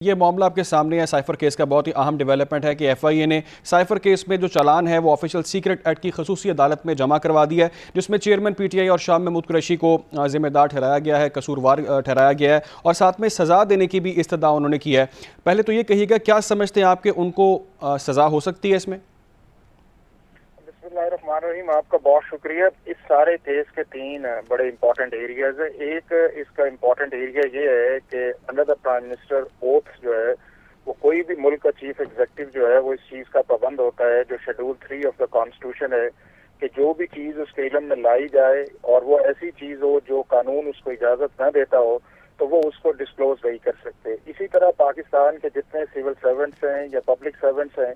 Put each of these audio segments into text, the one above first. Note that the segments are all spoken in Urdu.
یہ معاملہ آپ کے سامنے ہے سائفر کیس کا بہت ہی اہم ڈیولپمنٹ ہے کہ ایف آئی اے نے سائفر کیس میں جو چالان ہے وہ آفیشل سیکرٹ ایکٹ کی خصوصی عدالت میں جمع کروا دیا ہے، جس میں چیئرمین پی ٹی آئی اور شاہ محمود قریشی کو ذمہ دار ٹھہرایا گیا ہے، قصوروار ٹھہرایا گیا ہے اور ساتھ میں سزا دینے کی بھی استدعا انہوں نے کی ہے۔ پہلے تو یہ کہیے گا کیا سمجھتے ہیں آپ کہ ان کو سزا ہو سکتی ہے اس میں؟ بسم اللہ الرحمن الرحیم، آپ کا بہت شکریہ۔ اس سارے کیس کے تین بڑے امپورٹنٹ ایریاز ہیں۔ ایک اس کا امپورٹنٹ ایریا یہ ہے کہ under the prime minister oath جو ہے وہ کوئی بھی ملک کا چیف ایگزیکٹو جو ہے وہ اس چیز کا پابند ہوتا ہے، جو شیڈول 3 آف دا کانسٹیٹیوشن ہے، کہ جو بھی چیز اس کے علم میں لائی جائے اور وہ ایسی چیز ہو جو قانون اس کو اجازت نہ دیتا ہو تو وہ اس کو ڈسکلوز نہیں کر سکتے۔ اسی طرح پاکستان کے جتنے سول سرونٹس ہیں یا پبلک سرونٹس ہیں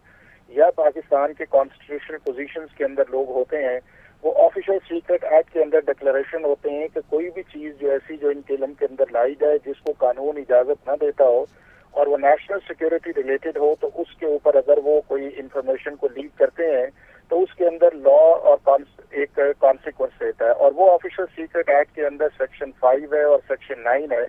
یا پاکستان کے کانسٹیٹیوشنل پوزیشنز کے اندر لوگ ہوتے ہیں، وہ آفیشل سیکرٹ ایکٹ کے اندر ڈکلیریشن ہوتے ہیں کہ کوئی بھی چیز جو ایسی جو ان کے علم کے اندر لائی جائے جس کو قانون اجازت نہ دیتا ہو اور وہ نیشنل سیکورٹی ریلیٹڈ ہو تو اس کے اوپر اگر وہ کوئی انفارمیشن کو لیک کرتے ہیں تو اس کے اندر لا اور ایک کانسیکوینس رہتا ہے، اور وہ آفیشل سیکرٹ ایکٹ کے اندر سیکشن 5 ہے اور سیکشن 9 ہے،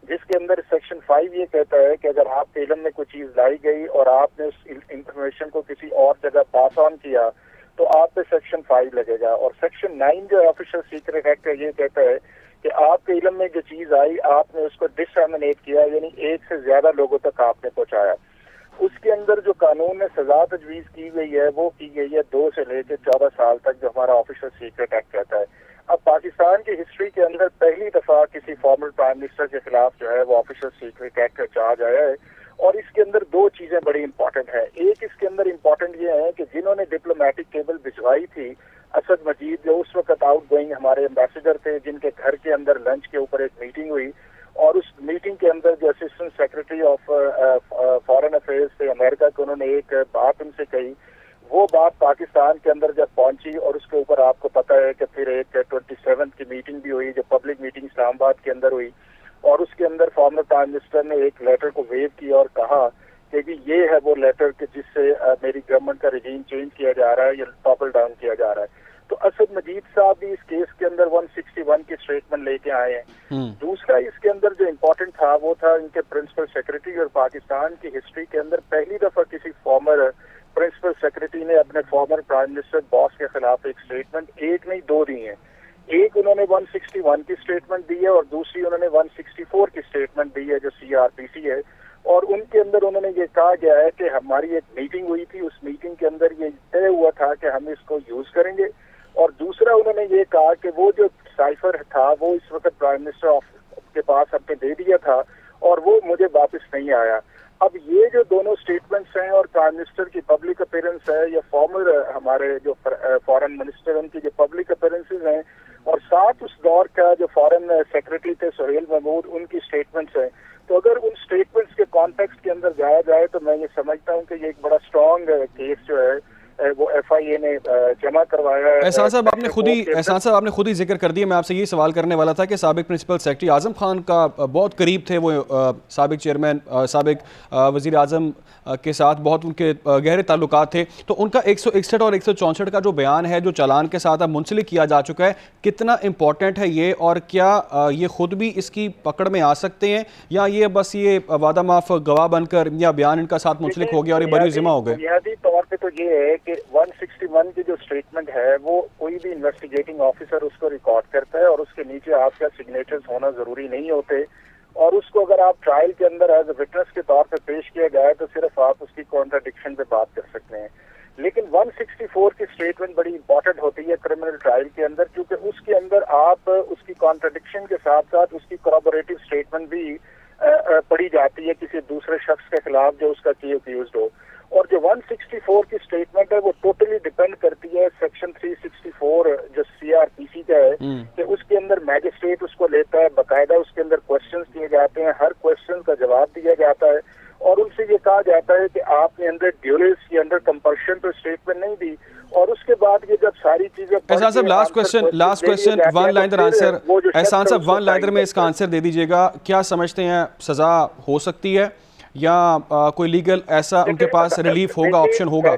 جس کے اندر سیکشن 5 یہ کہتا ہے کہ اگر آپ کے علم میں کوئی چیز لائی گئی اور آپ نے اس انفارمیشن کو کسی اور جگہ پاس آن کیا تو آپ پہ سیکشن 5 لگے گا، اور سیکشن 9 جو آفیشل سیکرٹ ایکٹ ہے یہ کہتا ہے کہ آپ کے علم میں جو چیز آئی آپ نے اس کو ڈسامنیٹ کیا، یعنی ایک سے زیادہ لوگوں تک آپ نے پہنچایا۔ اس کے اندر جو قانون میں سزا تجویز کی گئی ہے وہ کی گئی ہے 2 سے لے کے 14 سال تک، جو ہمارا آفیشل سیکرٹ ایکٹ کہتا ہے۔ اب پاکستان کی ہسٹری کے اندر پہلی دفعہ کسی فارمر پرائم منسٹر کے خلاف جو ہے وہ آفیشل سیکرٹ ایکٹ کا چارج آیا ہے، اور اس کے اندر 2 چیزیں بڑی امپورٹنٹ ہیں۔ ایک اس کے اندر امپورٹنٹ یہ ہے کہ جنہوں نے ڈپلومیٹک کیبل بھجوائی تھی، اسد مجید جو اس وقت آؤٹ گوئنگ ہمارے امبیسڈر تھے، جن کے گھر کے اندر لنچ کے اوپر ایک میٹنگ ہوئی اور اس میٹنگ کے اندر جو assistant secretary of foreign affairs تھے امریکہ کے، انہوں نے ایک بات ان سے کہی، وہ بات پاکستان کے اندر جب پہنچی اور اس کے اوپر آپ کو پتہ ہے کہ پھر ایک 27 کی میٹنگ بھی ہوئی جو پبلک میٹنگ اسلام آباد کے اندر ہوئی، اور اس کے اندر فارمر پرائم منسٹر نے ایک لیٹر کو ویو کیا اور کہا کہ بھی یہ ہے وہ لیٹر کہ جس سے میری گورنمنٹ کا رجیم چینج کیا جا رہا ہے یا ٹاپل ڈاؤن کیا جا رہا ہے۔ تو اسد مجید صاحب بھی اس کیس کے اندر 161 کی اسٹیٹمنٹ لے کے آئے ہیں۔ دوسرا اس کے اندر جو امپورٹنٹ تھا وہ تھا ان کے پرنسپل سیکرٹری، اور پاکستان کی ہسٹری کے اندر پہلی دفعہ کسی فارمر پرنسپل سیکرٹری نے اپنے فارمر پرائم منسٹر باس کے خلاف ایک اسٹیٹمنٹ، ایک نہیں 2 دی ہیں۔ ایک انہوں نے 161 کی اسٹیٹمنٹ دی ہے اور دوسری انہوں نے 164 کی اسٹیٹمنٹ دی ہے جو CRPC ہے، اور ان کے اندر انہوں نے یہ کہا گیا ہے کہ ہماری ایک میٹنگ ہوئی تھی، اس میٹنگ کے اندر یہ طے ہوا تھا کہ ہم اس کو یوز کریں گے، اور دوسرا انہوں نے یہ کہا کہ وہ جو سائفر تھا وہ اس وقت پرائم منسٹر کے پاس ہم نے دے دیا تھا اور وہ مجھے واپس نہیں آیا۔ اب یہ جو دونوں سٹیٹمنٹس ہیں اور پرائم منسٹر کی پبلک اپیرنس ہے یا فارمر ہمارے جو فارن منسٹر ان کی جو پبلک اپیرنسز ہیں، اور ساتھ اس دور کا جو فارن سیکرٹری تھے سہیل محمود، ان کی سٹیٹمنٹس ہیں، تو اگر ان سٹیٹمنٹس کے کانٹیکسٹ کے اندر جایا جائے تو میں یہ سمجھتا ہوں کہ یہ ایک بڑا اسٹرانگ کیس جو ہے وہ ایف آئی اے نے جمع کروایا ہے۔ احسان صاحب آپ نے خود ہی ذکر کر دیا، میں آپ سے یہ سوال کرنے والا تھا کہ سابق پرنسپل سیکرٹری اعظم خان کا بہت قریب تھے وہ، سابق چیئرمین سابق وزیر اعظم کے ساتھ بہت ان کے گہرے تعلقات تھے، تو ان کا 161 اور 164 کا جو بیان ہے جو چالان کے ساتھ اب منسلک کیا جا چکا ہے، کتنا امپورٹنٹ ہے یہ، اور کیا یہ خود بھی اس کی پکڑ میں آ سکتے ہیں یا یہ بس یہ وعدہ معاف گواہ بن کر یا بیان ان کا ساتھ منسلک ہو گیا اور یہ بری ذمہ ہو گئے؟ بنیادی طور پہ تو یہ ہے کہ 161 کی جو اسٹیٹمنٹ ہے وہ کوئی بھی انویسٹیگیٹنگ آفیسر اس کو ریکارڈ کرتا ہے اور اس کے نیچے آپ کا سگنیچرز ہونا ضروری نہیں ہوتے، اور اس کو اگر آپ ٹرائل کے اندر ایز اے وٹنس کے طور پہ پیش کیا جائے تو صرف آپ اس کی کانٹراڈکشن پہ بات کر سکتے ہیں۔ لیکن 164 کی اسٹیٹمنٹ بڑی امپورٹنٹ ہوتی ہے کرمنل ٹرائل کے اندر، کیونکہ اس کے اندر آپ اس کی کانٹراڈکشن کے ساتھ ساتھ اس کی کورابوریٹو اسٹیٹمنٹ بھی پڑھی جاتی ہے کسی دوسرے شخص کے خلاف جو اس کا کی اکیوزڈ ہو، اور جو 164 کی اسٹیٹمنٹ ہے وہ ٹوٹلی ڈیپینڈ کرتی ہے سیکشن 364 جو CRPC کا ہے کہ اس کے اندر میجسٹریٹ اس کو لیتا ہے، باقاعدہ اس کے اندر کوشچنز دیے جاتے ہیں، ہر کوشچن کا جواب دیا جاتا ہے، اور ان سے یہ کہا جاتا ہے کہ آپ نے انڈر ڈیوریس یا انڈر کمپلشن تو اسٹیٹمنٹ نہیں دی، اور اس کے بعد یہ جب ساری چیزیں Ehsan Sahib last question one liner answer, Ehsan Sahib one liner میں اس کا آنسر دے دیجیے گا، کیا سمجھتے ہیں سزا ہو سکتی ہے یا کوئی لیگل ایسا ان کے پاس ریلیف ہوگا، آپشن ہوگا؟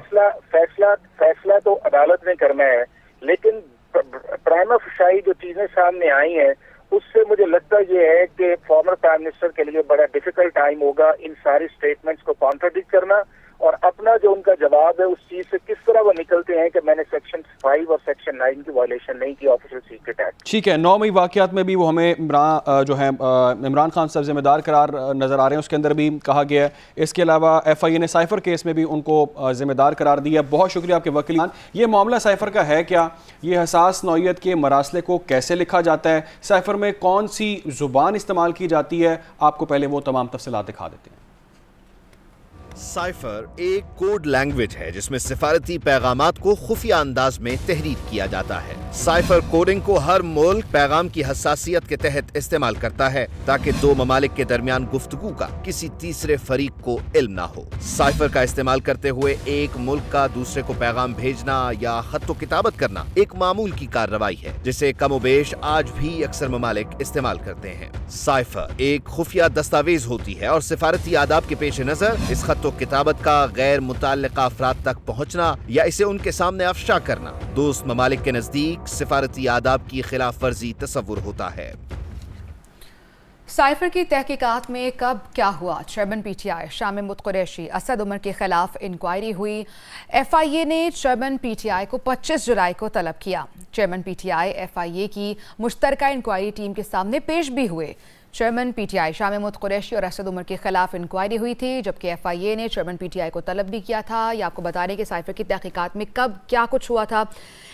فیصلہ تو عدالت نے کرنا ہے، لیکن پرائما فشائی جو چیزیں سامنے آئی ہیں اس سے مجھے لگتا یہ ہے کہ فارمر پرائم منسٹر کے لیے بڑا ڈیفیکلٹ ٹائم ہوگا ان ساری سٹیٹمنٹس کو کانٹراڈکٹ کرنا، اور اپنا جو ان کا جواب ہے اس چیز سے کس طرح وہ نکلتے ہیں کہ میں نے سیکشن 5 اور سیکشن 9 کی وائلیشن نہیں کی آفیشل سیکرٹ ایکٹ۔ ٹھیک ہے، 9 مئی واقعات میں بھی وہ ہمیں عمران خان صاحب ذمہ دار قرار نظر آ رہے ہیں، اس کے اندر بھی کہا گیا ہے۔ اس کے علاوہ ایف آئی اے نے سائفر کیس میں بھی ان کو ذمہ دار قرار دیا۔ بہت شکریہ آپ کے وکیل۔ یہ معاملہ سائفر کا ہے کیا؟ یہ حساس نوعیت کے مراسلے کو کیسے لکھا جاتا ہے؟ سائفر میں کون سی زبان استعمال کی جاتی ہے؟ آپ کو پہلے وہ تمام تفصیلات دکھا دیتے ہیں۔ سائفر ایک کوڈ لینگویج ہے جس میں سفارتی پیغامات کو خفیہ انداز میں تحریر کیا جاتا ہے۔ سائفر کوڈنگ کو ہر ملک پیغام کی حساسیت کے تحت استعمال کرتا ہے تاکہ دو ممالک کے درمیان گفتگو کا کسی تیسرے فریق کو علم نہ ہو۔ سائفر کا استعمال کرتے ہوئے ایک ملک کا دوسرے کو پیغام بھیجنا یا خط و کتابت کرنا ایک معمول کی کارروائی ہے جسے کم و بیش آج بھی اکثر ممالک استعمال کرتے ہیں۔ سائفر ایک خفیہ دستاویز ہوتی ہے اور سفارتی آداب کے پیش نظر اس خط و کتابت کا غیر متعلقہ افراد تک پہنچنا یا اسے ان کے سامنے افشا کرنا دوست ممالک کے نزدیک سفارتی آداب کی خلاف ورزی تصور ہوتا ہے۔ سائفر کی تحقیقات میں کب کیا ہوا؟ Chairman P T I Shah Mahmood Qureshi Asad Umar کے خلاف انکوائری ہوئی۔ ایف آئی اے نے چیئرمین پی ٹی آئی کو 25 جولائی کو طلب کیا۔ Chairman P T I F I A کی مشترکہ انکوائری ٹیم کے سامنے پیش بھی ہوئے۔ Chairman P T I Shah Mahmood Qureshi اور اسد عمر کے خلاف انکوائری ہوئی تھی، جبکہ ایف آئی اے نے چیئرمین پی ٹی آئی کو طلب بھی کیا تھا۔ یہ آپ کو بتا رہے کہ سائفر کی تحقیقات میں کب کیا کچھ ہوا تھا۔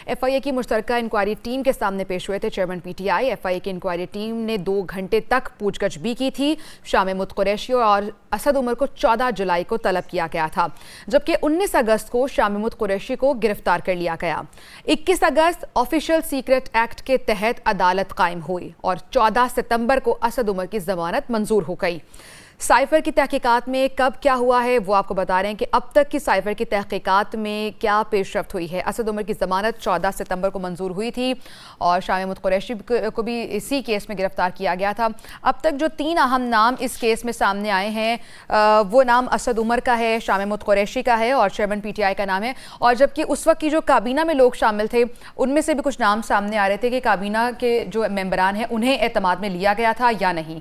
ایف آئی اے کی مشترکہ انکوائری ٹیم کے سامنے پیش ہوئے تھے chairman P T I. F I A کی انکوائری ٹیم نے 2 گھنٹے تک پوچھ گچھ بھی کی تھی۔ شاہ محمود قریشی اور اسد عمر کو 14 جولائی کو طلب کیا گیا تھا، جبکہ 19 اگست کو شاہ محمود قریشی کو گرفتار کر لیا گیا۔ 21 اگست آفیشل سیکرٹ ایکٹ کے تحت عدالت قائم ہوئی اور 14 ستمبر کو اسد عمر کی ضمانت منظور ہو گئی۔ سائفر کی تحقیقات میں کب کیا ہوا ہے وہ آپ کو بتا رہے ہیں کہ اب تک کی سائفر کی تحقیقات میں کیا پیش رفت ہوئی ہے۔ اسد عمر کی ضمانت 14 ستمبر کو منظور ہوئی تھی اور شاہ محمود قریشی کو بھی اسی کیس میں گرفتار کیا گیا تھا۔ اب تک جو 3 اہم نام اس کیس میں سامنے آئے ہیں وہ نام اسد عمر کا ہے، شاہ محمود قریشی کا ہے اور چیئرمین پی ٹی آئی کا نام ہے، اور جبکہ اس وقت کی جو کابینہ میں لوگ شامل تھے ان میں سے بھی کچھ نام سامنے آ رہے تھے کہ کابینہ کے جو ممبران ہیں انہیں اعتماد میں لیا گیا تھا یا نہیں۔